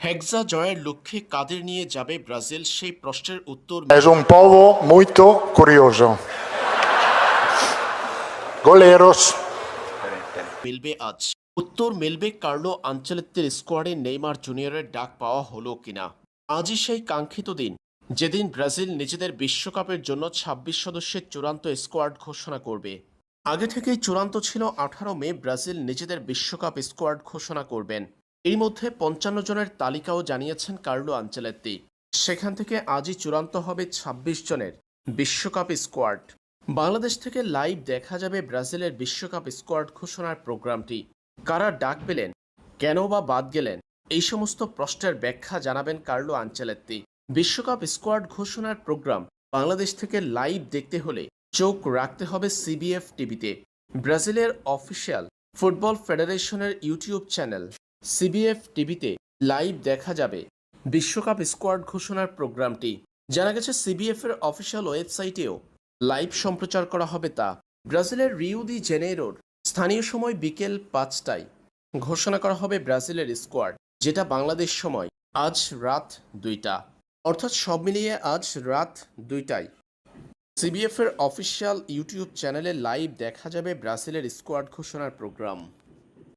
হেক্সা জয়ের লক্ষ্যে কাদের নিয়ে যাবে ব্রাজিল, সেই প্রশ্নের উত্তর È un povo molto curioso. Goleros. মিলবে আজ। উত্তর মিলবে কার্লো আনচেলত্তির স্কোয়াডে নেইমার জুনিয়রের ডাক পাওয়া হলো কিনা। আজই সেই কাঙ্ক্ষিত দিন, যেদিন ব্রাজিল নিজেদের বিশ্বকাপের জন্য ২৬ সদস্যের চূড়ান্ত স্কোয়াড ঘোষণা করবে। আগে থেকেই চূড়ান্ত ছিল ১৮ মে ব্রাজিল নিজেদের বিশ্বকাপ স্কোয়াড ঘোষণা করবেন। এর মধ্যে ৫৫ জনের তালিকাও জানিয়েছেন কার্লো আনচেলত্তি। সেখান থেকে আজই চূড়ান্ত হবে ২৬ জনের বিশ্বকাপ স্কোয়াড। বাংলাদেশ থেকে লাইভ দেখা যাবে ব্রাজিলের বিশ্বকাপ স্কোয়াড ঘোষণার প্রোগ্রামটি। কারা ডাক পেলেন, কেন বা বাদ গেলেন, এই সমস্ত প্রশ্নের ব্যাখ্যা জানাবেন কার্লো আনচেলত্তি। বিশ্বকাপ স্কোয়াড ঘোষণার প্রোগ্রাম বাংলাদেশ থেকে লাইভ দেখতে হলে চোখ রাখতে হবে সিবিএফ টিভিতে। ব্রাজিলের অফিসিয়াল ফুটবল ফেডারেশনের ইউটিউব চ্যানেল সিবিএফ টিভিতে লাইভ দেখা যাবে বিশ্বকাপ স্কোয়াড ঘোষণার প্রোগ্রামটি। জানা গেছে সিবিএফ এর অফিসিয়াল ওয়েবসাইটেও লাইভ সম্প্রচার করা হবে তা। ব্রাজিলের রিও দি জেনেইরোর স্থানীয় সময় বিকেল ৫টায় ঘোষণা করা হবে ব্রাজিলের স্কোয়াড, যেটা বাংলাদেশ সময় আজ রাত ২টা, অর্থাৎ সব মিলিয়ে আজ রাত ২টায় সিবিএফ এর অফিসিয়াল ইউটিউব চ্যানেলে লাইভ দেখা যাবে ব্রাজিলের স্কোয়াড ঘোষণার প্রোগ্রাম।